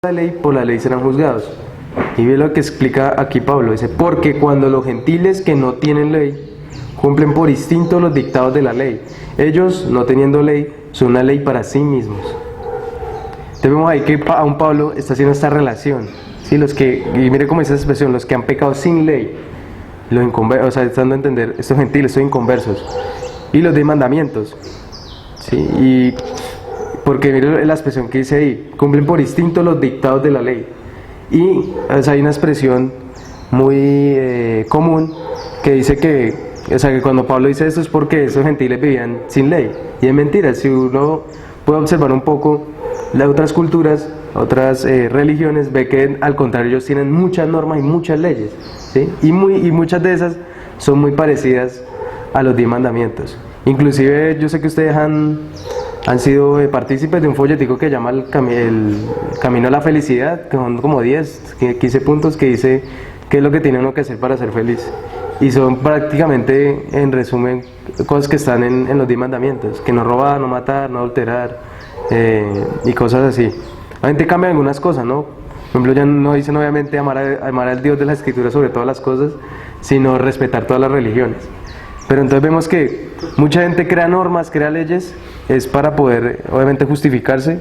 la ley, por la ley serán juzgados. Y ve lo que explica aquí Pablo, dice, porque cuando los gentiles que no tienen ley cumplen por instinto los dictados de la ley, ellos, no teniendo ley, son una ley para sí mismos. Entonces vemos ahí que aún Pablo está haciendo esta relación, ¿sí? Y mire cómo dice esa expresión, los que han pecado sin ley, o sea, dando a entender, estos gentiles, estos inconversos, y los de mandamientos, ¿sí? Y porque mire la expresión que dice ahí, cumplen por instinto los dictados de la ley. Y o sea, hay una expresión muy común que dice que, o sea, que cuando Pablo dice esto es porque esos gentiles vivían sin ley. Y es mentira, si uno puede observar un poco las otras culturas, otras religiones, ve que al contrario ellos tienen muchas normas y muchas leyes, ¿sí? Y muchas de esas son muy parecidas a los 10 mandamientos. Inclusive yo sé que ustedes han sido partícipes de un folletico que llama el Camino a la Felicidad, que son como 15 puntos que dice qué es lo que tiene uno que hacer para ser feliz. Y son prácticamente, en resumen, cosas que están en los 10 mandamientos, que no robar, no matar, no adulterar, y cosas así. Obviamente cambian algunas cosas, ¿no? Por ejemplo, ya no dicen obviamente amar al Dios de la Escritura sobre todas las cosas, sino respetar todas las religiones. Pero entonces vemos que mucha gente crea normas, crea leyes, es para poder obviamente justificarse,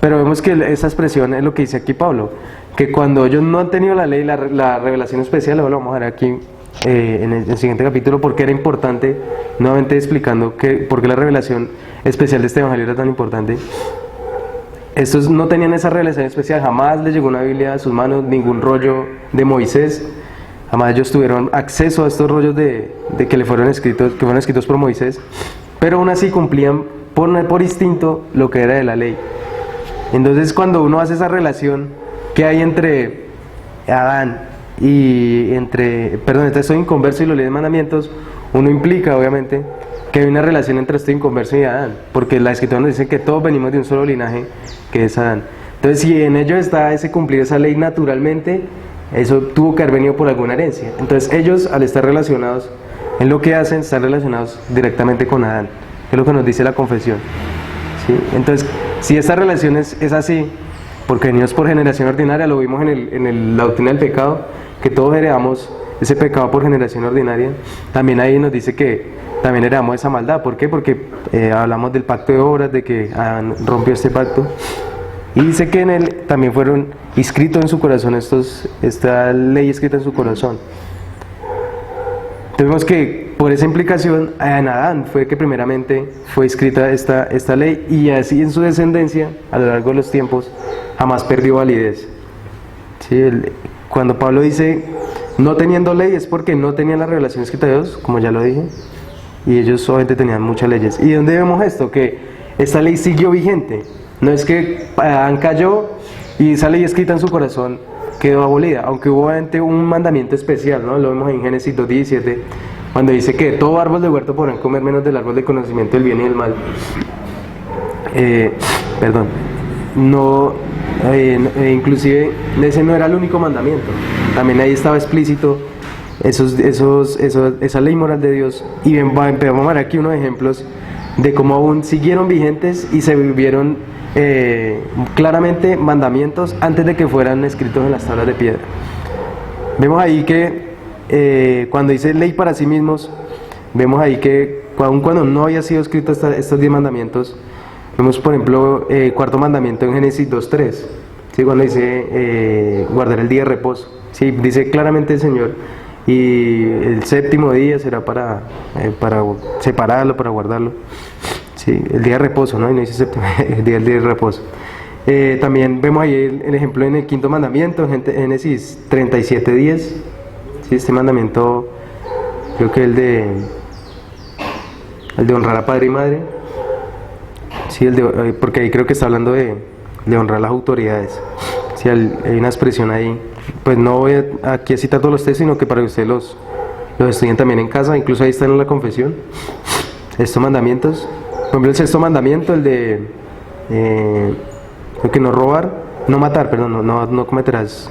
pero vemos que esa expresión es lo que dice aquí Pablo, que cuando ellos no han tenido la ley, la revelación especial, lo vamos a ver aquí en el siguiente capítulo, porque era importante, nuevamente explicando por qué la revelación especial de este evangelio era tan importante. Estos no tenían esa revelación especial, jamás les llegó una Biblia a sus manos, ningún rollo de Moisés, jamás ellos tuvieron acceso a estos rollos de que fueron escritos por Moisés, pero aún así cumplían por instinto lo que era de la ley. Entonces cuando uno hace esa relación que hay entre Adán y entre estoy inconverso y los 10 mandamientos, uno implica obviamente que hay una relación entre este inconverso y Adán, porque la Escritura nos dice que todos venimos de un solo linaje que es Adán. Entonces si en ellos está ese cumplir esa ley naturalmente, eso tuvo que haber venido por alguna herencia. Entonces ellos, al estar relacionados en lo que hacen, están relacionados directamente con Adán, que es lo que nos dice la confesión, ¿sí? Entonces si esta relación es así, porque venimos por generación ordinaria, lo vimos en la doctrina del pecado, que todos heredamos ese pecado por generación ordinaria, también ahí nos dice que también heredamos esa maldad. ¿Por qué? Porque hablamos del pacto de obras, de que Adán rompió este pacto, y dice que en él también fueron inscritos en su corazón esta ley escrita en su corazón. Tenemos que por esa implicación en Adán fue que primeramente fue escrita esta ley, y así en su descendencia a lo largo de los tiempos jamás perdió validez, ¿sí? Cuando Pablo dice no teniendo ley es porque no tenían la revelación escrita de Dios, como ya lo dije, y ellos solamente tenían muchas leyes. ¿Y de dónde vemos esto? Que esta ley siguió vigente. No es que Adán cayó y esa ley escrita en su corazón quedó abolida, aunque hubo obviamente un mandamiento especial, ¿no? Lo vemos en Génesis 2:17, cuando dice que todo árbol de huerto podrán comer menos del árbol del conocimiento del bien y del mal. Inclusive ese no era el único mandamiento, también ahí estaba explícito esa ley moral de Dios. Y vamos a ver aquí unos ejemplos de cómo aún siguieron vigentes y se vivieron claramente mandamientos antes de que fueran escritos en las tablas de piedra. Vemos ahí que cuando dice ley para sí mismos, vemos ahí que aun cuando no había sido escrito estos 10 mandamientos, vemos por ejemplo cuarto mandamiento en Génesis 2:3, ¿sí? Cuando dice guardar el día de reposo, ¿sí? Dice claramente el Señor, y el séptimo día será para separarlo, para guardarlo, ¿sí? El día de reposo, ¿no? Y no dice séptimo, el día de reposo. También vemos ahí el ejemplo en el quinto mandamiento, en Génesis 37:10, ¿sí? Este mandamiento, creo que el de honrar a padre y madre, ¿sí? Porque ahí creo que está hablando de honrar a las autoridades, ¿sí? Hay una expresión ahí. Pues no voy aquí a citar todos los textos, sino que para que ustedes los estudien también en casa, incluso ahí están en la confesión, estos mandamientos. Por ejemplo, el sexto mandamiento, el de creo que no robar, no matar, perdón, no cometerás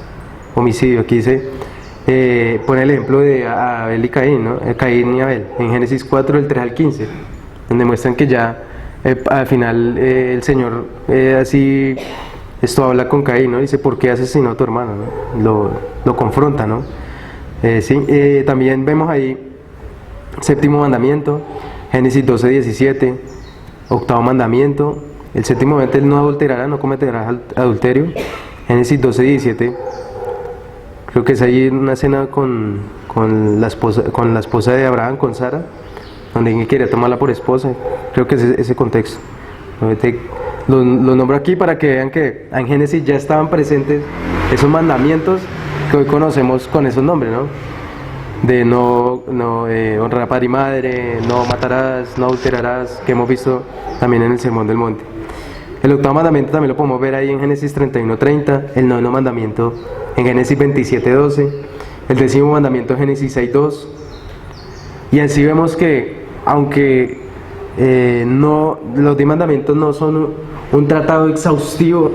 homicidio. Aquí dice, pone el ejemplo de Abel y Caín, ¿no? Caín y Abel, en Génesis 4, del 3 al 15, donde muestran que ya al final el Señor así esto habla con Caín, ¿no? Dice, ¿por qué asesinó a tu hermano? ¿No? Lo confronta, ¿no? También vemos ahí séptimo mandamiento, Génesis 12:17, octavo mandamiento, el séptimo mandamiento, no adulterarás, no cometerás adulterio, Génesis 12:17, creo que es ahí una escena con la esposa de Abraham, con Sara, donde alguien quería tomarla por esposa, creo que es ese contexto. Lo nombro aquí para que vean que en Génesis ya estaban presentes esos mandamientos que hoy conocemos con esos nombres, ¿no? De no honrar a padre y madre, no matarás, no adulterarás, que hemos visto también en el Sermón del Monte. El octavo mandamiento también lo podemos ver ahí en Génesis 31:30, el noveno mandamiento en Génesis 27:12, el décimo mandamiento en Génesis 6:2, y así vemos que aunque los 10 mandamientos no son un tratado exhaustivo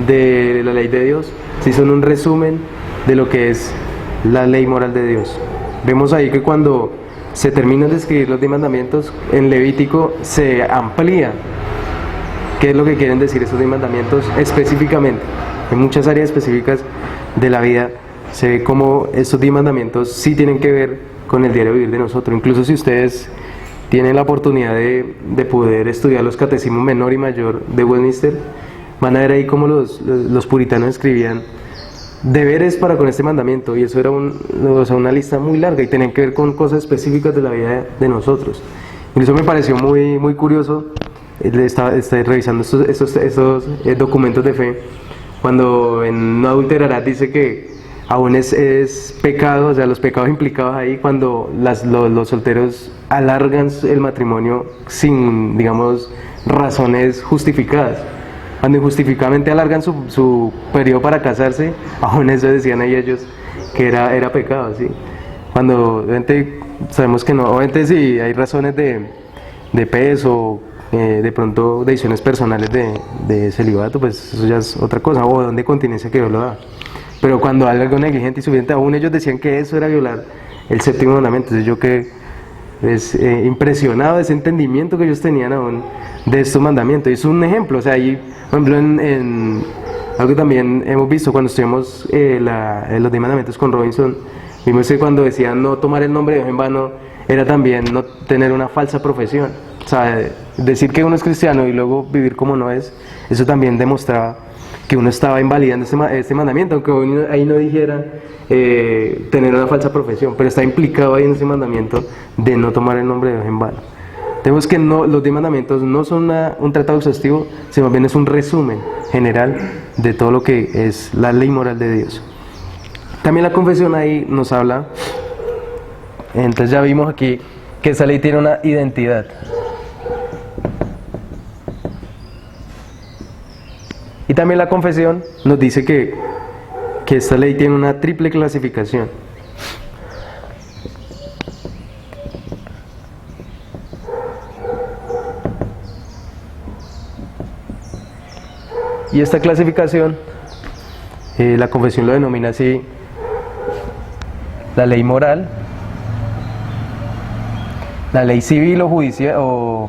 de la ley de Dios, sí son un resumen de lo que es la ley moral de Dios. Vemos ahí que cuando se terminan de escribir los 10 mandamientos, en Levítico se amplía qué es lo que quieren decir esos 10 mandamientos específicamente. En muchas áreas específicas de la vida se ve cómo estos 10 mandamientos sí tienen que ver con el diario vivir de nosotros. Incluso si ustedes tienen la oportunidad de poder estudiar los catecismos menor y mayor de Westminster, van a ver ahí cómo los puritanos escribían deberes para con este mandamiento, y eso era una lista muy larga y tenían que ver con cosas específicas de la vida de nosotros. Incluso me pareció muy, muy curioso, estaba revisando estos documentos de fe, cuando en no adulterarás dice que aún es pecado, o sea, los pecados implicados ahí cuando los solteros alargan el matrimonio sin, digamos, razones justificadas. Cuando injustificadamente alargan su periodo para casarse, aún eso decían ahí ellos que era pecado, ¿sí? Cuando obviamente sabemos que no, obviamente sí hay razones de peso, de pronto decisiones personales de celibato, pues eso ya es otra cosa, o de continencia que Dios lo da. Pero cuando hay algo negligente y suficiente, aún ellos decían que eso era violar el séptimo mandamiento. Entonces yo quedé impresionado de ese entendimiento que ellos tenían aún de estos mandamientos. Y es un ejemplo, o sea, ahí, por ejemplo, en algo que también hemos visto cuando estudiamos los 10 mandamientos con Robinson, vimos que cuando decían no tomar el nombre de Dios en vano, era también no tener una falsa profesión. O sea, decir que uno es cristiano y luego vivir como no es, eso también demostraba que uno estaba invalidando este mandamiento, aunque ahí no dijera tener una falsa profesión, pero está implicado ahí en ese mandamiento de no tomar el nombre de Dios en vano. Tenemos que los 10 mandamientos no son un tratado exhaustivo, sino más bien es un resumen general de todo lo que es la ley moral de Dios. También la confesión ahí nos habla, entonces ya vimos aquí que esa ley tiene una identidad. Y también la confesión nos dice que esta ley tiene una triple clasificación. Y esta clasificación, la confesión lo denomina así: la ley moral, la ley civil o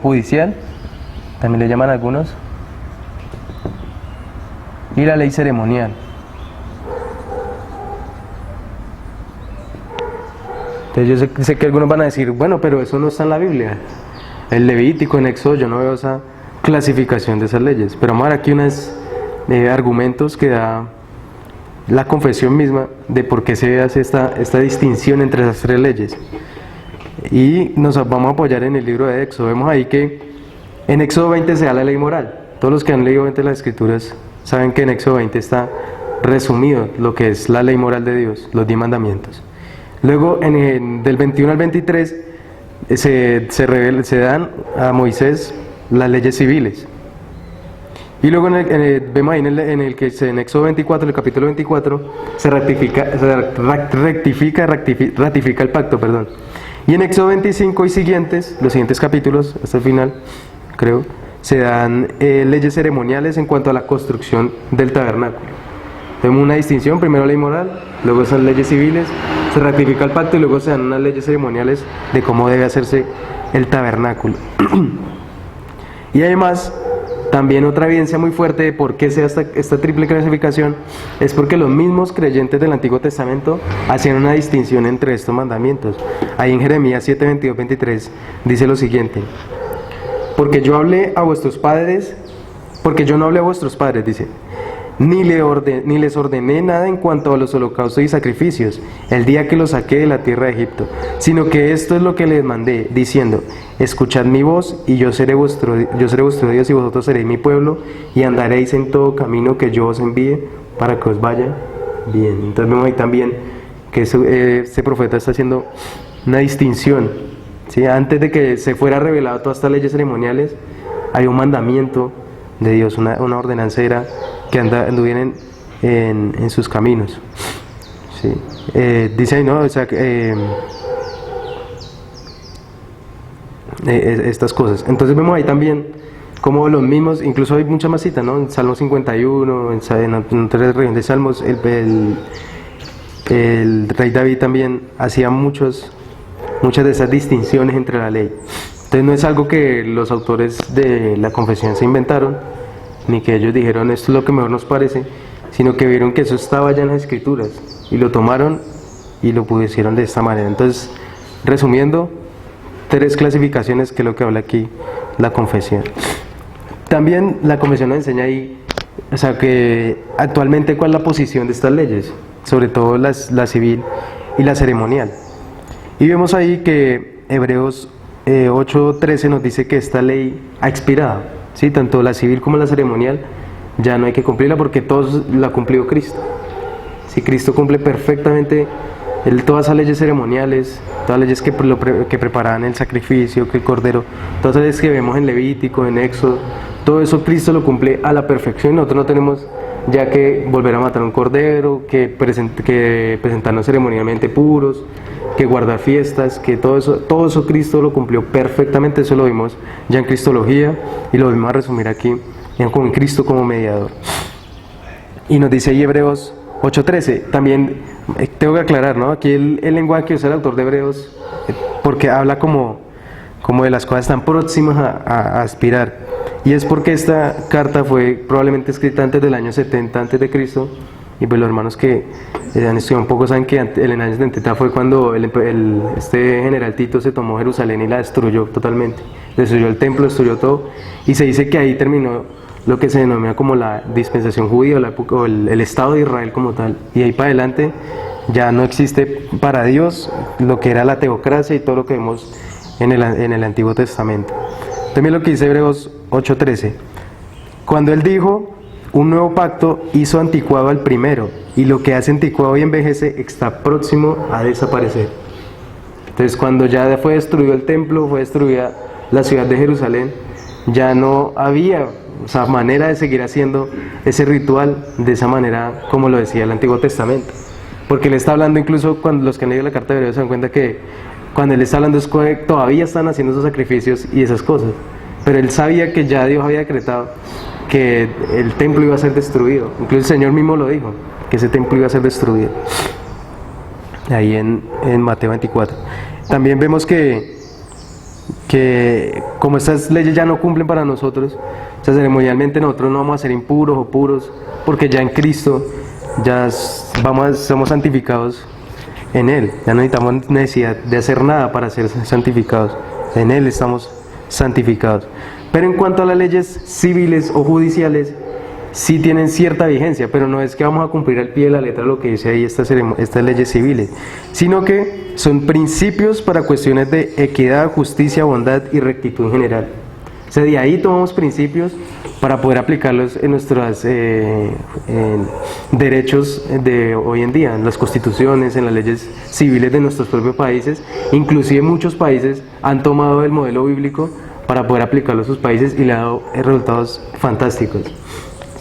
judicial, también le llaman algunos, y la ley ceremonial. Entonces yo sé que algunos van a decir, bueno, pero eso no está en la Biblia. El Levítico, en Éxodo, yo no veo esa clasificación de esas leyes. Pero vamos a ver aquí unos argumentos que da la confesión misma de por qué se hace esta distinción entre esas tres leyes. Y nos vamos a apoyar en el libro de Éxodo. Vemos ahí que en Éxodo 20 se da la ley moral. Todos los que han leído las Escrituras saben que en Éxodo 20 está resumido lo que es la ley moral de Dios, los 10 mandamientos. Luego, del 21 al 23, se dan a Moisés las leyes civiles. Y luego vemos ahí en Éxodo 24, el capítulo 24, se ratifica el pacto, perdón. Y en Éxodo 25 y siguientes, los siguientes capítulos, hasta el final, creo, se dan leyes ceremoniales en cuanto a la construcción del tabernáculo. Tenemos una distinción: primero ley moral, luego son leyes civiles, se ratifica el pacto y luego se dan unas leyes ceremoniales de cómo debe hacerse el tabernáculo. Y además También otra evidencia muy fuerte de por qué se da esta triple clasificación es porque los mismos creyentes del Antiguo Testamento hacían una distinción entre estos mandamientos. Ahí en Jeremías 7, 22, 23 dice lo siguiente: porque yo no hablé a vuestros padres, dice, ni les ordené nada en cuanto a los holocaustos y sacrificios, el día que los saqué de la tierra de Egipto, sino que esto es lo que les mandé, diciendo: escuchad mi voz, y yo seré vuestro Dios, y vosotros seréis mi pueblo, y andaréis en todo camino que yo os envíe, para que os vaya bien. Entonces vemos ahí también que este profeta está haciendo una distinción, ¿sí? Antes de que se fuera revelado todas estas leyes ceremoniales, hay un mandamiento de Dios, una ordenanza era que anduvieran en sus caminos, ¿sí? Dice ahí, ¿no? O sea, estas cosas. Entonces vemos ahí también como los mismos, incluso hay muchas más citas, ¿no? En Salmo 51, en otras regiones de Salmos, el rey David también hacía muchas de esas distinciones entre la ley. Entonces no es algo que los autores de la confesión se inventaron, ni que ellos dijeron esto es lo que mejor nos parece, sino que vieron que eso estaba ya en las escrituras y lo tomaron y lo pusieron de esta manera. Entonces, resumiendo, 3 clasificaciones que es lo que habla aquí la confesión. También la confesión nos enseña ahí, o sea, que actualmente cuál es la posición de estas leyes, sobre todo la civil y la ceremonial. Y vemos ahí que Hebreos 8:13 nos dice que esta ley ha expirado, ¿sí? Tanto la civil como la ceremonial ya no hay que cumplirla porque todos la ha cumplido Cristo. Si Cristo cumple perfectamente todas esas leyes ceremoniales, todas las leyes que preparaban el sacrificio, que el cordero, todas las leyes que vemos en Levítico, en Éxodo, todo eso Cristo lo cumple a la perfección. Nosotros no tenemos ya que volver a matar un cordero, que presentarnos ceremonialmente puros, que guardar fiestas, que todo eso Cristo lo cumplió perfectamente. Eso lo vimos ya en Cristología y lo vimos a resumir aquí con Cristo como mediador. Y nos dice ahí Hebreos 8:13, también tengo que aclarar, ¿no? Aquí el lenguaje que usa el autor de Hebreos, porque habla como de las cosas tan próximas a aspirar, y es porque esta carta fue probablemente escrita antes del año 70 antes de Cristo, y pues los hermanos que han estudiado un poco saben que en el año 70 fue cuando este general Tito se tomó Jerusalén y la destruyó totalmente, destruyó el templo, destruyó todo, y se dice que ahí terminó lo que se denomina como la dispensación judía o el Estado de Israel como tal, y ahí para adelante ya no existe para Dios lo que era la teocracia y todo lo que vemos en el Antiguo Testamento. También lo que dice Hebreos 8:13, cuando él dijo: un nuevo pacto hizo anticuado al primero, y lo que hace anticuado y envejece está próximo a desaparecer. Entonces cuando ya fue destruido el templo, fue destruida la ciudad de Jerusalén, ya no había manera de seguir haciendo ese ritual de esa manera como lo decía el Antiguo Testamento, porque él está hablando, incluso cuando los que han leído la carta de Hebreos se dan cuenta que cuando él está hablando es que todavía están haciendo esos sacrificios y esas cosas, pero él sabía que ya Dios había decretado que el templo iba a ser destruido. Incluso el Señor mismo lo dijo, que ese templo iba a ser destruido, ahí en Mateo 24. También vemos que como estas leyes ya no cumplen para nosotros, o sea, ceremonialmente nosotros no vamos a ser impuros o puros, porque ya en Cristo ya somos santificados en Él, ya no necesitamos necesidad de hacer nada para ser santificados, en Él estamos santificados. Pero en cuanto a las leyes civiles o judiciales, sí tienen cierta vigencia, pero no es que vamos a cumplir al pie de la letra lo que dice ahí estas leyes civiles, sino que son principios para cuestiones de equidad, justicia, bondad y rectitud en general. O sea, de ahí tomamos principios para poder aplicarlos en nuestros derechos de hoy en día, en las constituciones, en las leyes civiles de nuestros propios países. Inclusive muchos países han tomado el modelo bíblico para poder aplicarlo a sus países y le ha dado resultados fantásticos.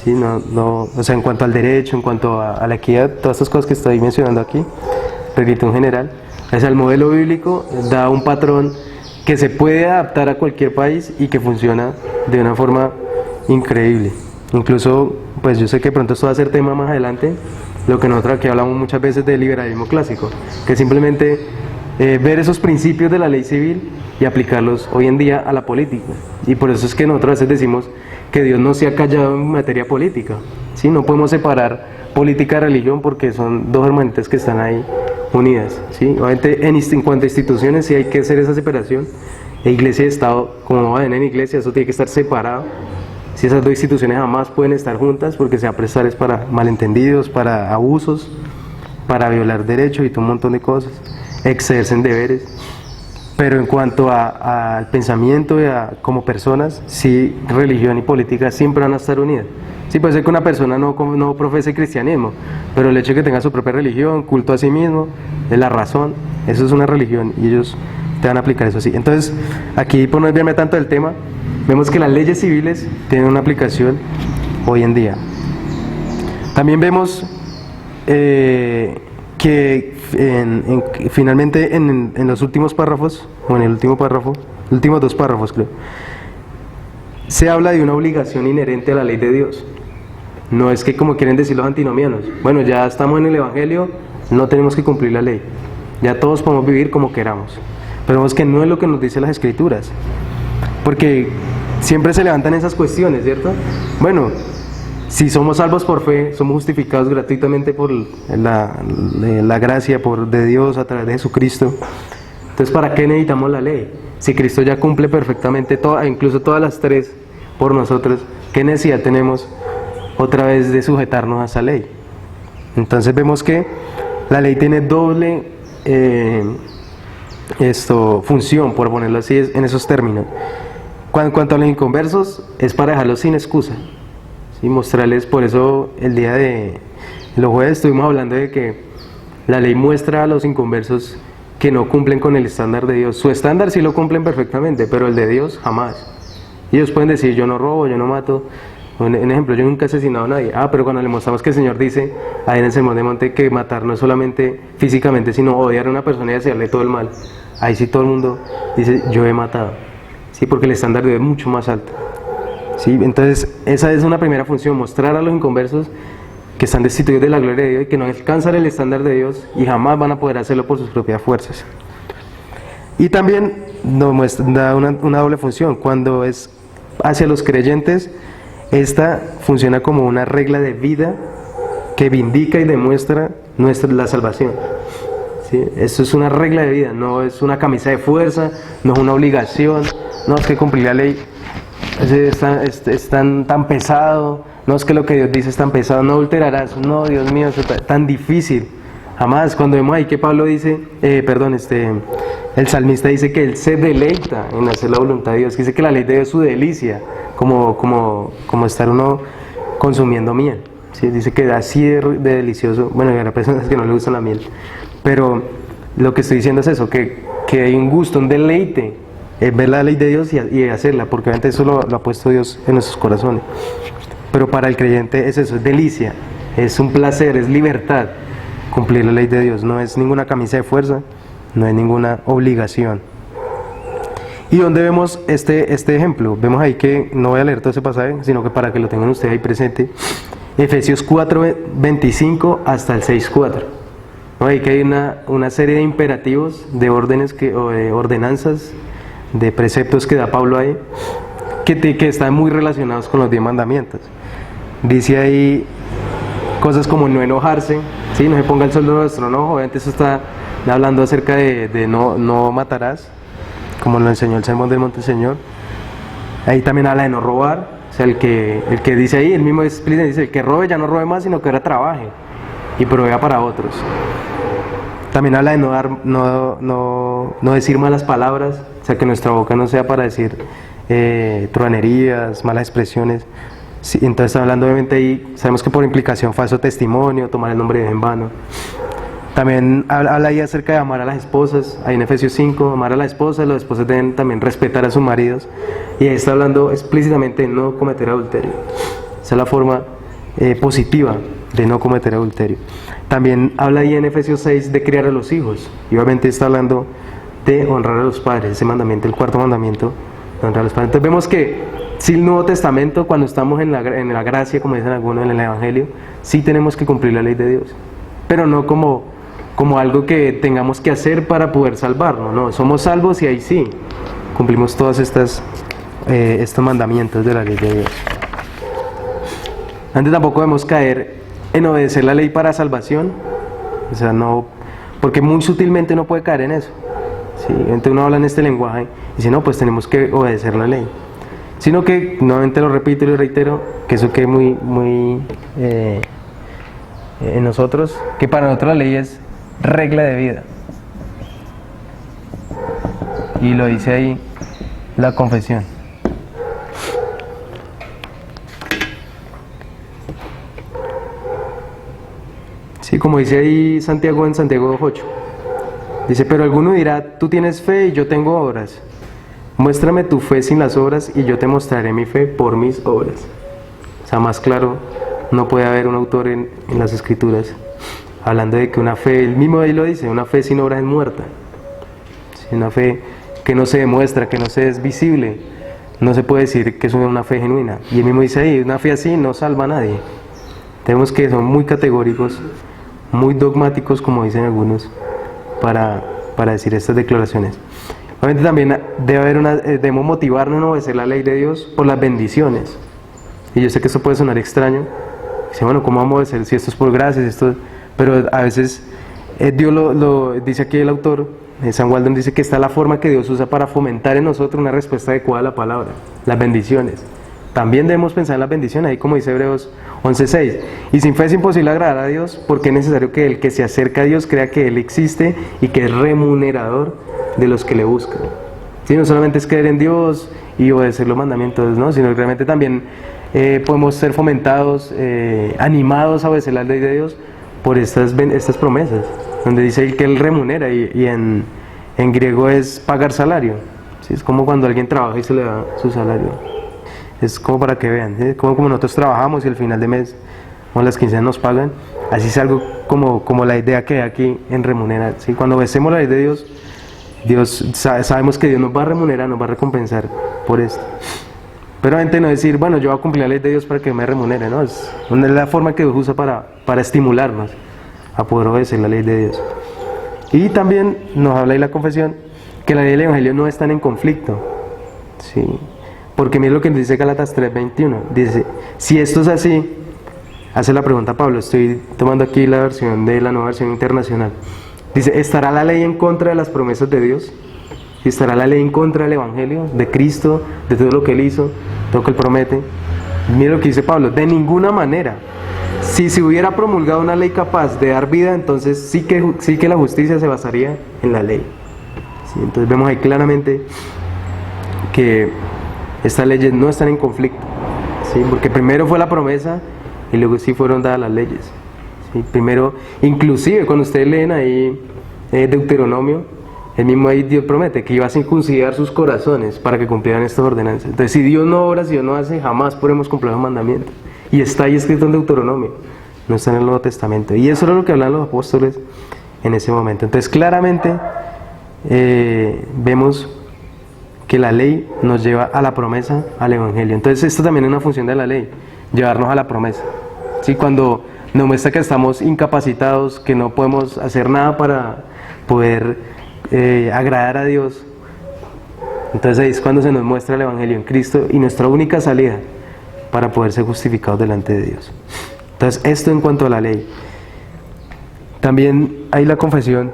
Sí, o sea, en cuanto al derecho, en cuanto a la equidad, todas estas cosas que estoy mencionando aquí, rectitud en general, o sea, el modelo bíblico da un patrón que se puede adaptar a cualquier país y que funciona de una forma increíble. Incluso, pues yo sé que pronto esto va a ser tema más adelante, lo que nosotros aquí hablamos muchas veces del liberalismo clásico, que simplemente ver esos principios de la ley civil y aplicarlos hoy en día a la política. Y por eso es que nosotros a veces decimos que Dios no se ha callado en materia política. ¿Sí? No podemos separar política y religión porque son dos hermanitas que están ahí unidas. ¿Sí? Obviamente en cuanto a instituciones sí hay que hacer esa separación. Iglesia y Estado, como no vayan en iglesia, eso tiene que estar separado. Si esas dos instituciones jamás pueden estar juntas porque se va a prestar es para malentendidos, para abusos, para violar derechos y todo un montón de cosas, excederse deberes. Pero en cuanto al pensamiento y como personas, sí, religión y política siempre van a estar unidas. Sí, puede ser que una persona no profese cristianismo, pero el hecho de que tenga su propia religión, culto a sí mismo, es la razón, eso es una religión y ellos te van a aplicar eso así. Entonces, aquí por no desviarme tanto del tema, vemos que las leyes civiles tienen una aplicación hoy en día. También vemos que finalmente en los últimos párrafos, o en el último párrafo, últimos dos párrafos creo, se habla de una obligación inherente a la ley de Dios. No es que como quieren decir los antinomianos, bueno, ya estamos en el Evangelio, no tenemos que cumplir la ley, ya todos podemos vivir como queramos. Pero vemos que no es lo que nos dicen las Escrituras, porque siempre se levantan esas cuestiones, ¿cierto? Bueno, si somos salvos por fe, somos justificados gratuitamente por la gracia de Dios a través de Jesucristo. Entonces, ¿para qué necesitamos la ley? Si Cristo ya cumple perfectamente, incluso todas las tres por nosotros, ¿qué necesidad tenemos otra vez de sujetarnos a esa ley? Entonces vemos que la ley tiene doble función, por ponerlo así en esos términos. En cuanto a los inconversos, es para dejarlos sin excusa. ¿Sí? Mostrarles, por eso el día de los jueves estuvimos hablando de que la ley muestra a los inconversos que no cumplen con el estándar de Dios. Su estándar sí lo cumplen perfectamente, pero el de Dios jamás. Y ellos pueden decir, yo no robo, yo no mato. En ejemplo, yo nunca he asesinado a nadie. Pero cuando le mostramos que el Señor dice ahí en el Sermón del Monte que matar no es solamente físicamente, sino odiar a una persona y hacerle todo el mal, ahí sí todo el mundo dice, yo he matado. Sí, porque el estándar de Dios es mucho más alto. Sí, entonces esa es una primera función, mostrar a los inconversos que están destituidos de la gloria de Dios y que no alcanzan el estándar de Dios y jamás van a poder hacerlo por sus propias fuerzas. Y también da una doble función. Cuando es hacia los creyentes, esta funciona como una regla de vida que vindica y demuestra la salvación. ¿Sí? Esto es una regla de vida, no es una camisa de fuerza, no es una obligación, no es que cumplir la ley es tan pesado, no es que lo que Dios dice es tan pesado, no adulterarás, no, Dios mío, es tan difícil. Jamás, cuando vemos ahí que Pablo dice, el salmista dice que él se deleita en hacer la voluntad de Dios, que dice que la ley de Dios es su delicia, como estar uno consumiendo miel. ¿Sí? Dice que así de delicioso, bueno, hay personas que no le gustan la miel, pero lo que estoy diciendo es eso, que hay un gusto, un deleite, ver la ley de Dios y hacerla, porque obviamente eso lo ha puesto Dios en nuestros corazones. Pero para el creyente es eso, es delicia, es un placer, es libertad. Cumplir la ley de Dios no es ninguna camisa de fuerza, no es ninguna obligación. ¿Y dónde vemos este ejemplo? Vemos ahí que, no voy a leer todo ese pasaje, sino que para que lo tengan ustedes ahí presente, Efesios 4:25 hasta el 6:4. Ahí que hay una serie de imperativos, de órdenes o de ordenanzas, de preceptos que da Pablo ahí, que están muy relacionados con los 10 mandamientos. Dice ahí cosas como no enojarse, ¿sí? No se ponga el sol de nuestro enojo. Obviamente eso está hablando acerca de no matarás, como lo enseñó el Sermón del Monte del Señor. Ahí también habla de no robar, o sea, el que dice ahí, el mismo explica, dice, el que robe ya no robe más, sino que ahora trabaje y provea para otros. También habla de no decir malas palabras, o sea, que nuestra boca no sea para decir truanerías, malas expresiones. Sí, entonces está hablando obviamente ahí, sabemos que por implicación falso testimonio, tomar el nombre de Dios en vano. También habla ahí acerca de amar a las esposas, ahí en Efesios 5, amar a las esposas deben también respetar a sus maridos, y ahí está hablando explícitamente de no cometer adulterio. Esa es la forma positiva de no cometer adulterio. También habla ahí en Efesios 6 de criar a los hijos, y obviamente está hablando de honrar a los padres, ese mandamiento, el cuarto mandamiento, honrar a los padres. Entonces vemos que si el Nuevo Testamento, cuando estamos en la gracia, como dicen algunos en el Evangelio, sí tenemos que cumplir la ley de Dios, pero no como algo que tengamos que hacer para poder salvarnos, no, somos salvos y ahí sí cumplimos todos estos mandamientos de la ley de Dios. Antes tampoco debemos caer en obedecer la ley para salvación, o sea, no, porque muy sutilmente uno puede caer en eso. ¿Sí? Entonces uno habla en este lenguaje y dice, no, pues tenemos que obedecer la ley. Sino que, nuevamente lo repito y lo reitero, que eso quede muy en nosotros, que para nosotros la ley es regla de vida. Y lo dice ahí la confesión. Sí, como dice ahí Santiago en Santiago 2:8. Dice, pero alguno dirá, tú tienes fe y yo tengo obras. Muéstrame tu fe sin las obras y yo te mostraré mi fe por mis obras. O sea, más claro, no puede haber un autor en las Escrituras hablando de que una fe, el mismo ahí lo dice, una fe sin obras es muerta. Sí, una fe que no se demuestra, que no se es visible, no se puede decir que es una fe genuina. Y él mismo dice ahí, una fe así no salva a nadie. Tenemos que son muy categóricos, muy dogmáticos, como dicen algunos, para decir estas declaraciones. Obviamente también debemos motivarnos a obedecer la ley de Dios por las bendiciones. Y yo sé que esto puede sonar extraño. Dice, bueno, ¿cómo vamos a obedecer si esto es por gracias? Pero a veces Dios lo dice aquí el autor, San Waldron dice que esta es la forma que Dios usa para fomentar en nosotros una respuesta adecuada a la palabra, las bendiciones. También debemos pensar en las bendiciones, ahí como dice Hebreos 11:6. Y sin fe es imposible agradar a Dios, porque es necesario que el que se acerca a Dios crea que Él existe y que es remunerador de los que le buscan. Sí, no solamente es creer en Dios y obedecer los mandamientos, ¿no? Sino que realmente también podemos ser fomentados, animados a obedecer la ley de Dios por estas promesas, donde dice que Él remunera y en griego es pagar salario. ¿Sí? Es como cuando alguien trabaja y se le da su salario. Es como para que vean, ¿sí? como nosotros trabajamos y al final de mes o las quincenas nos pagan, así es algo como la idea que hay aquí en remunerar. ¿Sí? Cuando obedecemos la ley de Dios, sabemos que Dios nos va a remunerar, nos va a recompensar por esto. Pero obviamente no decir, bueno, yo voy a cumplir la ley de Dios para que me remunere, ¿no? Es la forma que Dios usa para estimularnos a poder obedecer la ley de Dios. Y también nos habla ahí la confesión que la ley del Evangelio no están en conflicto. ¿Sí? Porque mira lo que dice Gálatas 3:21. Dice, si esto es así, hace la pregunta Pablo, estoy tomando aquí la versión de la nueva versión internacional. Dice, ¿estará la ley en contra de las promesas de Dios? ¿Estará la ley en contra del Evangelio, de Cristo, de todo lo que Él hizo, todo lo que Él promete? Mira lo que dice Pablo, de ninguna manera. Si se hubiera promulgado una ley capaz de dar vida, entonces sí que la justicia se basaría en la ley. ¿Sí? Entonces vemos ahí claramente que estas leyes no están en conflicto, ¿sí? Porque primero fue la promesa y luego sí fueron dadas las leyes, ¿sí? Primero, inclusive cuando ustedes leen ahí Deuteronomio, el mismo ahí Dios promete que iba a circuncidar sus corazones para que cumplieran estas ordenanzas. Entonces si Dios no obra, si Dios no hace, jamás podremos cumplir los mandamientos. Y está ahí escrito en Deuteronomio, no está en el Nuevo Testamento. Y eso era lo que hablaban los apóstoles en ese momento. Entonces claramente vemos que la ley nos lleva a la promesa, al Evangelio. Entonces esto también es una función de la ley, llevarnos a la promesa. ¿Sí? Cuando nos muestra que estamos incapacitados, que no podemos hacer nada para poder agradar a Dios, entonces ahí es cuando se nos muestra el Evangelio en Cristo y nuestra única salida para poder ser justificados delante de Dios. Entonces esto en cuanto a la ley. También hay la confesión.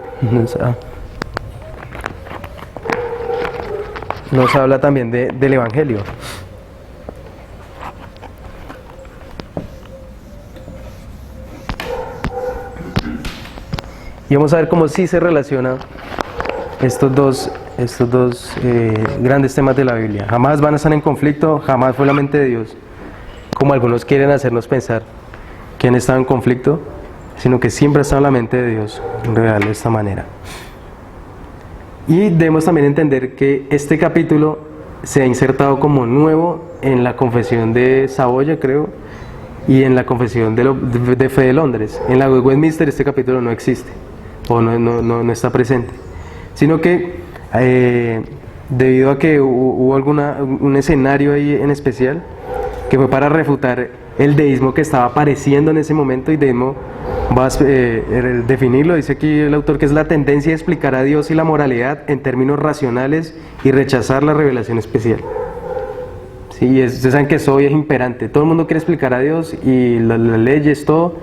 Nos habla también del Evangelio. Y vamos a ver cómo sí se relaciona estos dos grandes temas de la Biblia. Jamás van a estar en conflicto, jamás fue la mente de Dios, como algunos quieren hacernos pensar que han estado en conflicto, sino que siempre ha estado en la mente de Dios, real de esta manera. Y debemos también entender que este capítulo se ha insertado como nuevo en la confesión de Saboya, creo, y en la confesión de fe de Londres. En la de Westminster este capítulo no existe, o no está presente, sino que debido a que hubo un escenario ahí en especial, que fue para refutar el deísmo que estaba apareciendo en ese momento, y deísmo, vas a definirlo, dice aquí el autor, que es la tendencia a explicar a Dios y la moralidad en términos racionales y rechazar la revelación especial. Sí, ustedes saben que eso hoy es imperante. Todo el mundo quiere explicar a Dios y las leyes, todo,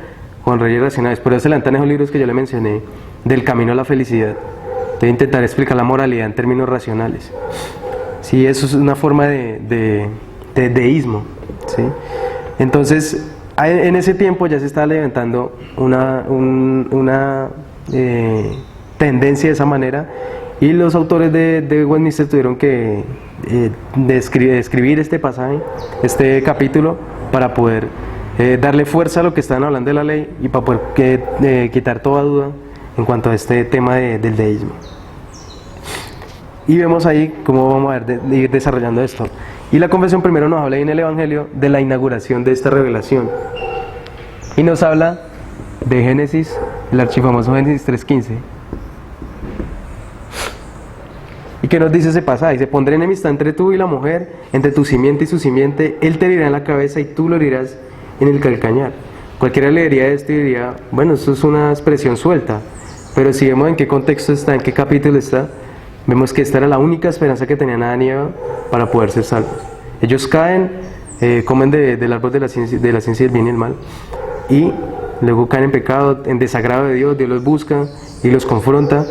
con leyes racionales. Por eso se levantan esos libros que yo le mencioné, del camino a la felicidad. Debe intentar explicar la moralidad en términos racionales. Sí, eso es una forma de deísmo. ¿Sí? Entonces, en ese tiempo ya se estaba levantando una tendencia de esa manera, y los autores de Westminster tuvieron que escribir este pasaje, este capítulo, para poder darle fuerza a lo que estaban hablando de la ley y para poder quitar toda duda en cuanto a este tema del deísmo. Y vemos ahí cómo vamos a ir desarrollando esto. Y la confesión primero nos habla ahí en el Evangelio de la inauguración de esta revelación. Y nos habla de Génesis, el archifamoso Génesis 3:15. ¿Y qué nos dice ese pasaje? Dice: pondré enemistad entre tú y la mujer, entre tu simiente y su simiente, él te herirá en la cabeza y tú lo herirás en el calcañar. Cualquiera leería esto y diría: bueno, esto es una expresión suelta, pero si vemos en qué contexto está, en qué capítulo está, vemos que esta era la única esperanza que tenían Adán y Eva para poder ser salvos. Ellos caen, comen del árbol de la ciencia del bien y el mal, y luego caen en pecado, en desagrado de Dios. Dios los busca y los confronta,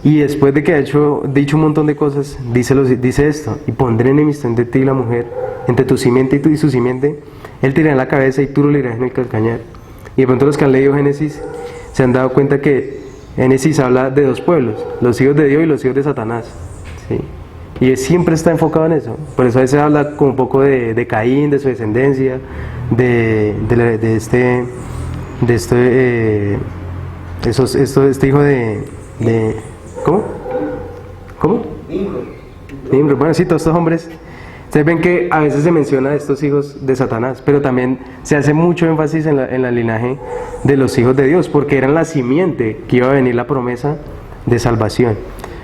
y después de que ha dicho un montón de cosas, dice esto: y pondré enemistad entre ti y la mujer, entre tu simiente y su simiente, él te herirá en la cabeza y tú lo herirás en el calcañar. Y de pronto los que han leído Génesis se han dado cuenta que Génesis habla de dos pueblos, los hijos de Dios y los hijos de Satanás, ¿sí? Y siempre está enfocado en eso. Por eso a veces habla como un poco de Caín, de su descendencia, de este hijo de ¿cómo? Nimrod. Bueno, sí, todos estos hombres. Ustedes ven que a veces se menciona a estos hijos de Satanás, pero también se hace mucho énfasis en el linaje de los hijos de Dios, porque eran la simiente que iba a venir la promesa de salvación.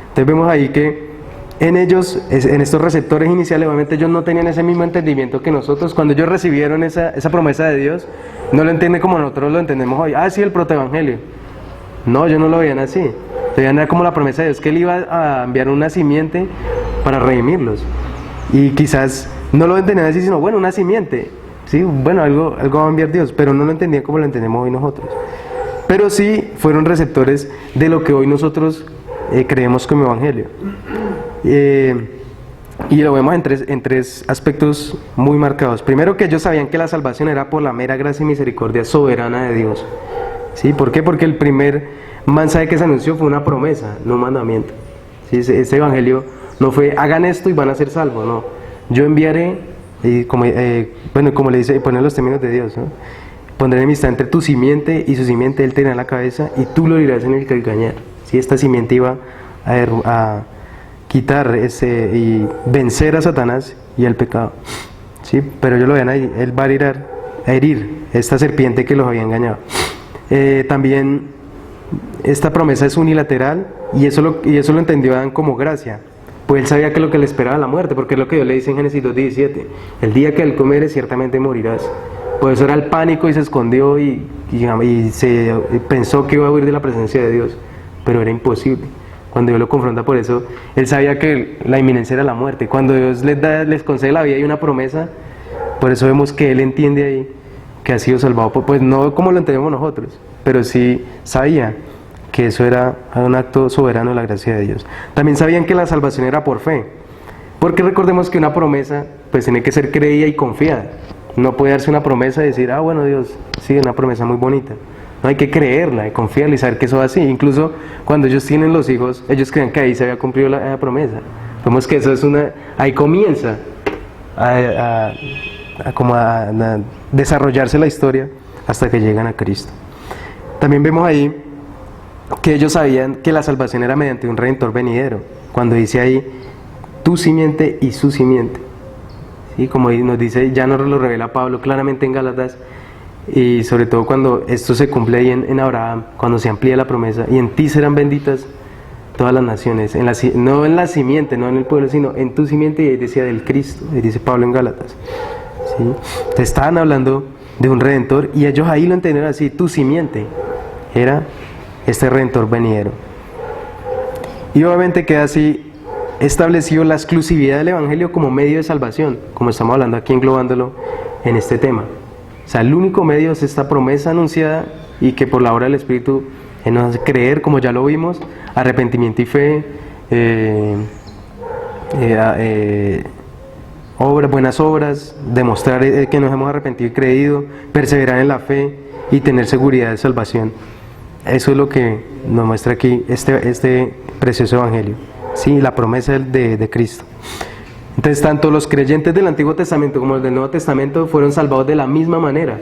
Entonces vemos ahí que en ellos, en estos receptores iniciales, obviamente ellos no tenían ese mismo entendimiento que nosotros. Cuando ellos recibieron esa promesa de Dios, no lo entienden como nosotros lo entendemos hoy. Ah, sí, el protoevangelio. No, ellos no lo veían así. Lo veían como la promesa de Dios, que Él iba a enviar una simiente para redimirlos. Y quizás no lo entendían así, sino, bueno, una simiente. Sí, bueno, algo va a enviar Dios, pero no lo entendían como lo entendemos hoy nosotros. Pero sí fueron receptores de lo que hoy nosotros creemos como evangelio. Y lo vemos en tres aspectos muy marcados. Primero, que ellos sabían que la salvación era por la mera gracia y misericordia soberana de Dios. ¿Sí? ¿Por qué? Porque el primer mensaje que se anunció fue una promesa, no un mandamiento. ¿Sí? Ese evangelio no fue: hagan esto y van a ser salvos. No, yo enviaré, y como le dice, poner los términos de Dios, ¿no? Pondré enemistad entre tu simiente y su simiente, él te herirá en la cabeza y tú lo herirás en el calcañar. ¿Sí? Esta simiente iba a quitar y vencer a Satanás y al pecado. ¿Sí? Pero ellos lo ven ahí, él va a herir esta serpiente que los había engañado. También esta promesa es unilateral, y eso lo entendió Adán como gracia, pues él sabía que lo que le esperaba la muerte, porque es lo que Dios le dice en Génesis 2:17: el día que él comiere ciertamente morirás. Por eso era el pánico, y se escondió y se pensó que iba a huir de la presencia de Dios, pero era imposible. Cuando Dios lo confronta por eso, él sabía que la inminencia era la muerte. Cuando Dios les concede la vida y una promesa, por eso vemos que él entiende ahí que ha sido salvado, pues no como lo entendemos nosotros, pero sí sabía que eso era un acto soberano de la gracia de Dios. También sabían que la salvación era por fe, porque recordemos que una promesa pues tiene que ser creída y confiada. No puede darse una promesa y decir: ah, bueno, Dios, sí, una promesa muy bonita. No, hay que creerla y confiarla y saber que eso va así. Incluso cuando ellos tienen los hijos, ellos creen que ahí se había cumplido la promesa. Vemos que eso es ahí comienza a desarrollarse la historia hasta que llegan a Cristo. También vemos ahí que ellos sabían que la salvación era mediante un redentor venidero, cuando dice ahí: tu simiente y su simiente. ¿Sí? Como nos dice, ya nos lo revela Pablo claramente en Gálatas, y sobre todo cuando esto se cumple ahí en Abraham, cuando se amplía la promesa: y en ti serán benditas todas las naciones, no en la simiente, no en el pueblo, sino en tu simiente. Y ahí decía del Cristo, y dice Pablo en Gálatas. ¿Sí? Te estaban hablando de un redentor, y ellos ahí lo entendieron así: tu simiente era este redentor venidero. Y obviamente queda así establecido la exclusividad del Evangelio como medio de salvación, como estamos hablando aquí, englobándolo en este tema. O sea, el único medio es esta promesa anunciada y que por la obra del Espíritu nos hace creer, como ya lo vimos, arrepentimiento y fe, buenas obras, demostrar que nos hemos arrepentido y creído, perseverar en la fe y tener seguridad de salvación. Eso es lo que nos muestra aquí este precioso Evangelio, ¿sí? La promesa de Cristo. Entonces, tanto los creyentes del Antiguo Testamento como los del Nuevo Testamento fueron salvados de la misma manera.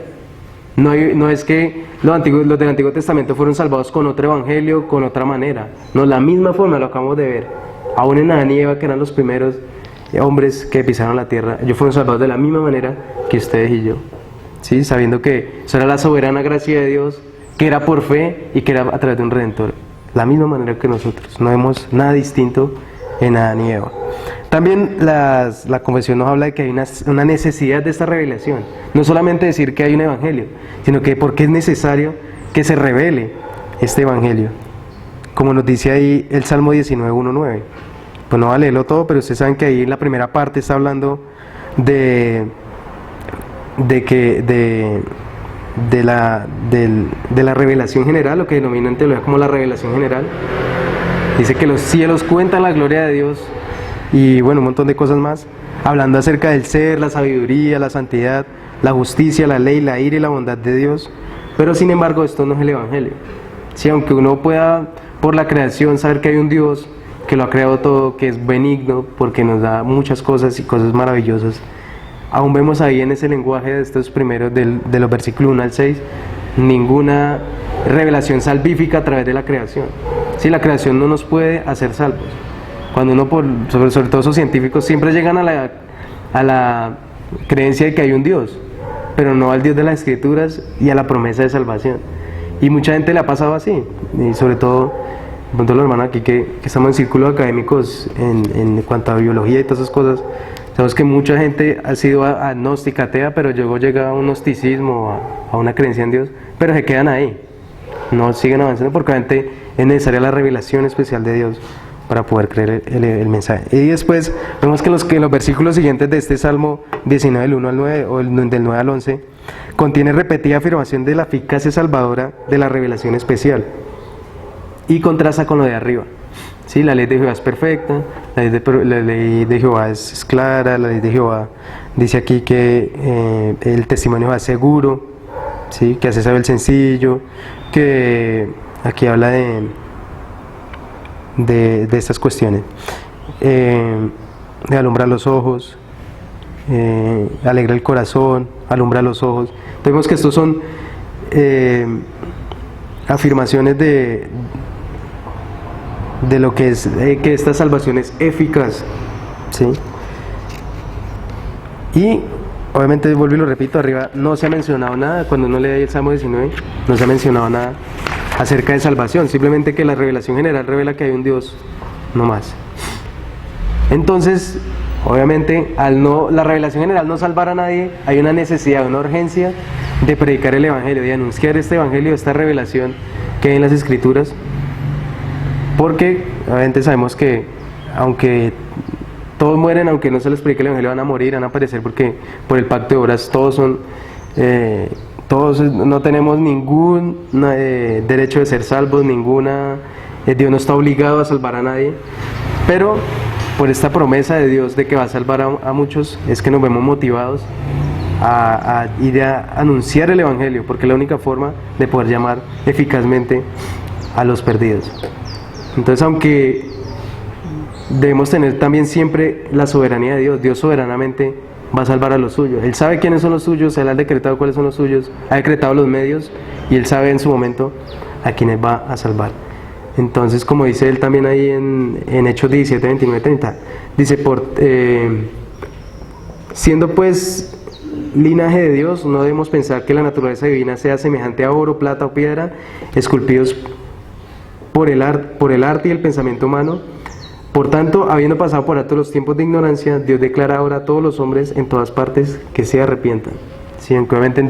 No es que los del Antiguo Testamento fueron salvados con otro evangelio, con otra manera. No, la misma forma, lo acabamos de ver. Aún en Adán y Eva, que eran los primeros hombres que pisaron la tierra, ellos fueron salvados de la misma manera que ustedes y yo, ¿sí? Sabiendo que eso era la soberana gracia de Dios, que era por fe y que era a través de un Redentor. La misma manera que nosotros. No vemos nada distinto en Adán y Eva. También la Confesión nos habla de que hay una necesidad de esta revelación. No solamente decir que hay un evangelio, sino que porque es necesario que se revele este evangelio. Como nos dice ahí el Salmo 19:1-9. Pues no va a leerlo todo, pero ustedes saben que ahí en la primera parte está hablando de la revelación general, lo que denomina en teología como la revelación general. Dice que los cielos cuentan la gloria de Dios y bueno, un montón de cosas más, hablando acerca del ser, la sabiduría, la santidad, la justicia, la ley, la ira y la bondad de Dios. Pero sin embargo, esto no es el evangelio. Sí, aunque uno pueda por la creación saber que hay un Dios que lo ha creado todo, que es benigno, porque nos da muchas cosas y cosas maravillosas, aún vemos ahí en ese lenguaje de estos primeros, de los versículos 1 al 6, ninguna revelación salvífica a través de la creación. Sí, la creación no nos puede hacer salvos. Cuando uno, sobre todo esos científicos, siempre llegan a la creencia de que hay un Dios, pero no al Dios de las Escrituras y a la promesa de salvación. Y mucha gente le ha pasado así, y sobre todo, los hermanos aquí que estamos en círculos académicos en cuanto a biología y todas esas cosas, sabemos que mucha gente ha sido agnóstica, atea, pero luego llega a un gnosticismo, a una creencia en Dios, pero se quedan ahí, no siguen avanzando porque obviamente es necesaria la revelación especial de Dios para poder creer el mensaje. Y después vemos que los versículos siguientes de este Salmo 19, del 1 al 9, o del 9 al 11, contiene repetida afirmación de la eficacia salvadora de la revelación especial y contrasta con lo de arriba. Sí, la ley de Jehová es perfecta, la ley de Jehová es clara, la ley de Jehová dice aquí que el testimonio de Jehová es seguro, ¿sí? Que hace saber el sencillo, que aquí habla de estas cuestiones, de alumbrar los ojos, alegra el corazón, alumbra los ojos. Vemos que estos son afirmaciones de lo que es que esta salvación es eficaz, ¿sí? Y obviamente, vuelvo y lo repito, arriba no se ha mencionado nada. Cuando uno lee el Salmo 19, no se ha mencionado nada acerca de salvación, simplemente que la revelación general revela que hay un Dios, no más. Entonces, obviamente, la revelación general no salvar a nadie, hay una necesidad, una urgencia de predicar el Evangelio, de anunciar este Evangelio, esta revelación que hay en las Escrituras, porque obviamente sabemos que aunque todos mueren, aunque no se les predique el Evangelio, van a morir, van a perecer, porque por el pacto de obras todos no tenemos ningún derecho de ser salvos, Dios no está obligado a salvar a nadie, pero por esta promesa de Dios de que va a salvar a muchos, es que nos vemos motivados a ir a anunciar el Evangelio, porque es la única forma de poder llamar eficazmente a los perdidos. Entonces, aunque debemos tener también siempre la soberanía de Dios, Dios soberanamente va a salvar a los suyos. Él sabe quiénes son los suyos, Él ha decretado cuáles son los suyos, ha decretado los medios y Él sabe en su momento a quienes va a salvar. Entonces, como dice Él también ahí en Hechos 17, 29, 30, dice, siendo pues linaje de Dios, no debemos pensar que la naturaleza divina sea semejante a oro, plata o piedra, esculpidos por el arte y el pensamiento humano. Por tanto, habiendo pasado por alto los tiempos de ignorancia, Dios declara ahora a todos los hombres en todas partes que se arrepientan. Sí, obviamente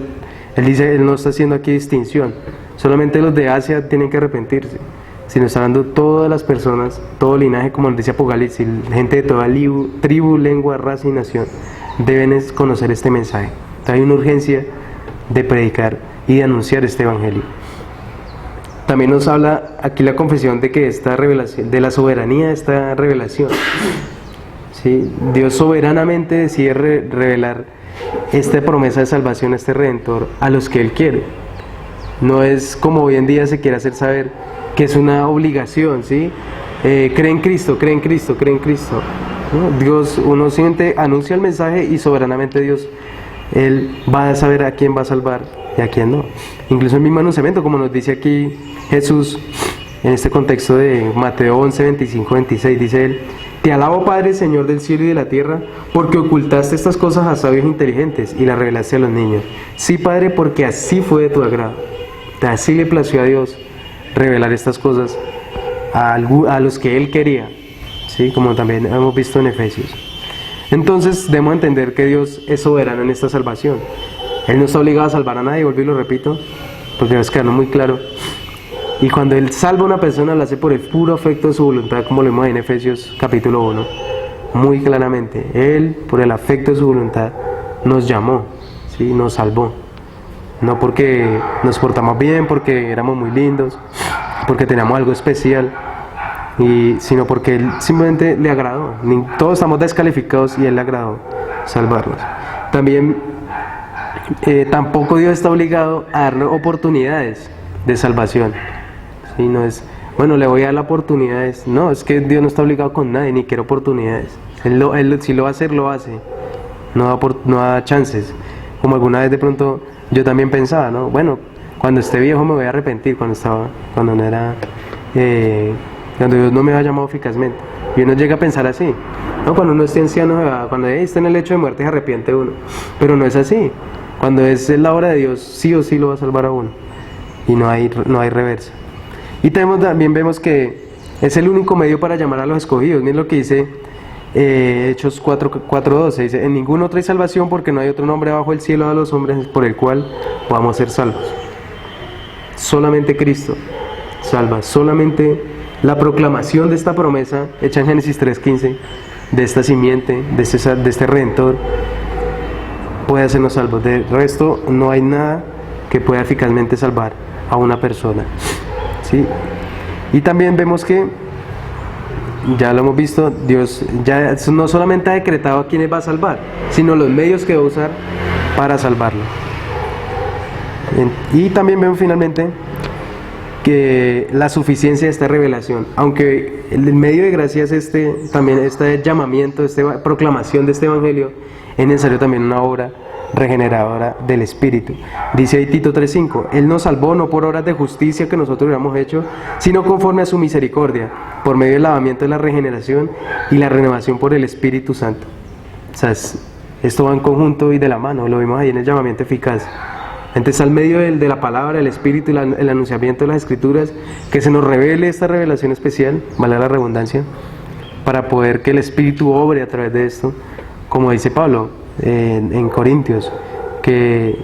Él dice, Él no está haciendo aquí distinción, solamente los de Asia tienen que arrepentirse. sino está hablando todas las personas, todo linaje, como nos dice Apocalipsis, gente de toda tribu, lengua, raza y nación, deben conocer este mensaje. Entonces hay una urgencia de predicar y de anunciar este evangelio. También nos habla aquí la confesión de que esta revelación, de la soberanía de esta revelación, ¿sí? Dios soberanamente decide revelar esta promesa de salvación, este Redentor, a los que Él quiere. No es como hoy en día se quiere hacer saber que es una obligación, ¿sí? Cree en Cristo, cree en Cristo, cree en Cristo, ¿no? Dios, uno siente, anuncia el mensaje y soberanamente Dios, Él va a saber a quién va a salvar y a quién no. Incluso el mismo anunciamiento, como nos dice aquí Jesús, en este contexto de Mateo 11, 25, 26, dice Él: Te alabo, Padre, Señor del cielo y de la tierra, porque ocultaste estas cosas a sabios inteligentes y las revelaste a los niños. Sí, Padre, porque así fue de tu agrado. Así le plació a Dios revelar estas cosas a los que Él quería, ¿sí? Como también hemos visto en Efesios. Entonces debemos entender que Dios es soberano en esta salvación. Él no está obligado a salvar a nadie, vuelvo y lo repito, porque nos queda muy claro. Y cuando Él salva a una persona, lo hace por el puro afecto de su voluntad, como lo vemos en Efesios capítulo 1, muy claramente. Él, por el afecto de su voluntad, nos llamó, ¿sí? Nos salvó. No porque nos portamos bien, porque éramos muy lindos, porque teníamos algo especial, sino porque Él simplemente le agradó. Todos estamos descalificados y Él le agradó salvarnos. También tampoco Dios está obligado a darnos oportunidades de salvación. ¿Sí? No es, bueno, le voy a dar las oportunidades. No, es que Dios no está obligado con nadie, ni quiere oportunidades. Él si lo va a hacer, lo hace. No da chances. Como alguna vez de pronto yo también pensaba, ¿no? Bueno, cuando esté viejo me voy a arrepentir, cuando Dios no me ha llamado eficazmente. Y uno llega a pensar así, ¿no? Cuando uno esté anciano, cuando esté en el lecho de muerte, se arrepiente uno. Pero no es así. Cuando es la obra de Dios, sí o sí lo va a salvar a uno. Y no hay reversa. Y también vemos que es el único medio para llamar a los escogidos. Miren lo que dice Hechos 4:12. Dice: En ningún otro hay salvación, porque no hay otro nombre bajo el cielo a los hombres por el cual podamos ser salvos. Solamente Cristo salva. Solamente la proclamación de esta promesa hecha en Génesis 3:15, de esta simiente, de este Redentor, puede hacernos salvos. De resto no hay nada que pueda eficazmente salvar a una persona, ¿sí? Y también vemos que, ya lo hemos visto, Dios ya no solamente ha decretado a quienes va a salvar, sino los medios que va a usar para salvarlo. Y también vemos finalmente que la suficiencia de esta revelación, aunque el medio de gracia es también este llamamiento, esta proclamación de este evangelio, es necesario también una obra regeneradora del Espíritu. Dice ahí Tito 3:5: Él nos salvó no por obras de justicia que nosotros hubiéramos hecho, sino conforme a su misericordia, por medio del lavamiento de la regeneración y la renovación por el Espíritu Santo. O sea, esto va en conjunto y de la mano, lo vimos ahí en el llamamiento eficaz. Entonces, al medio de la palabra, el Espíritu y el anunciamiento de las Escrituras, que se nos revele esta revelación especial, vale la redundancia, para poder que el Espíritu obre a través de esto, como dice Pablo en Corintios, que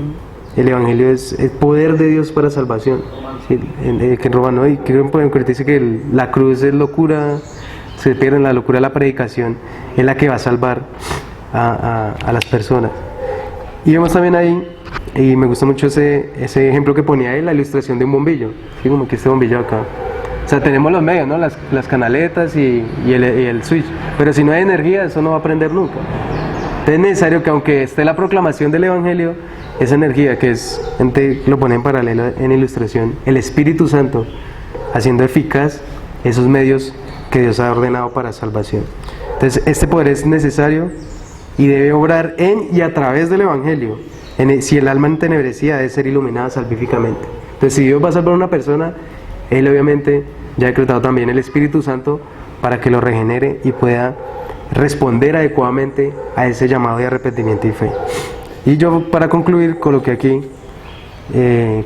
el Evangelio es el poder de Dios para salvación. ¿Sí? Que en Romano, y creo en Corintios dice que la cruz es locura, se pierde en la locura de la predicación, es la que va a salvar a las personas. Y vemos también ahí, y me gusta mucho ese ejemplo que ponía ahí, la ilustración de un bombillo, ¿sí? Como que este bombillo acá. O sea, tenemos los medios, ¿no? Las canaletas y el switch, pero si no hay energía, eso no va a prender nunca. Entonces es necesario que, aunque esté la proclamación del Evangelio, esa energía que lo pone en paralelo en ilustración, el Espíritu Santo, haciendo eficaz esos medios que Dios ha ordenado para salvación. Entonces este poder es necesario y debe obrar en y a través del Evangelio. Si el alma entenebrecida debe ser iluminada salvíficamente. Entonces, si Dios va a salvar a una persona, Él obviamente ya ha decretado también el Espíritu Santo para que lo regenere y pueda responder adecuadamente a ese llamado de arrepentimiento y fe. Y yo, para concluir, coloqué aquí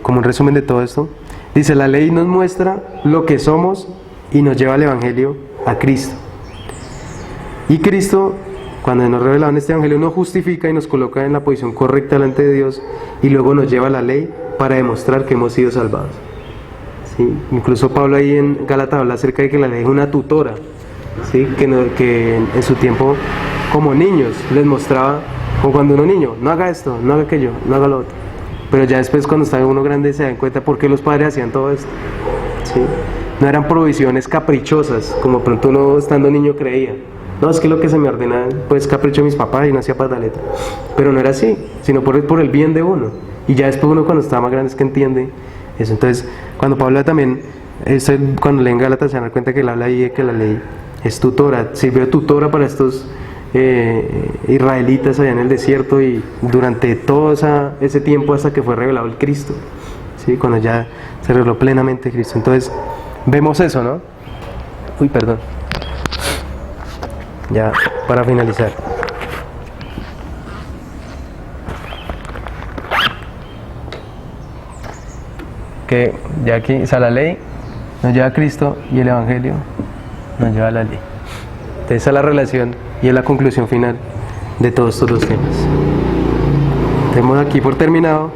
como un resumen de todo esto. Dice: la ley nos muestra lo que somos y nos lleva al Evangelio, a Cristo. Y Cristo, cuando nos revela en este Evangelio, nos justifica y nos coloca en la posición correcta delante de Dios, y luego nos lleva a la ley para demostrar que hemos sido salvados. ¿sí? Incluso Pablo ahí en Gálatas habla acerca de que la ley es una tutora, ¿sí? Que en su tiempo como niños les mostraba, como cuando uno niño, no haga esto, no haga aquello, no haga lo otro. Pero ya después cuando está uno grande se dan cuenta por qué los padres hacían todo esto, ¿sí? No eran provisiones caprichosas, como pronto uno estando niño creía. No, es que lo que se me ordena, pues capricho de mis papás y no hacía pataleta. Pero no era así, sino por el bien de uno. Y ya después uno cuando está más grande es que entiende eso. Entonces, cuando Pablo también, cuando leen Gálatas se dan cuenta que él habla ahí de que la ley es tutora, sirvió de tutora para estos israelitas allá en el desierto y durante todo ese tiempo hasta que fue revelado el Cristo, ¿sí? Cuando ya se reveló plenamente Cristo. Entonces, vemos eso, ¿no? Uy, perdón. Ya, para finalizar. Que ya aquí, o sea, la ley nos lleva a Cristo y el Evangelio nos lleva a la ley. Entonces, esa es la relación y es la conclusión final de todos estos dos temas. Tenemos aquí por terminado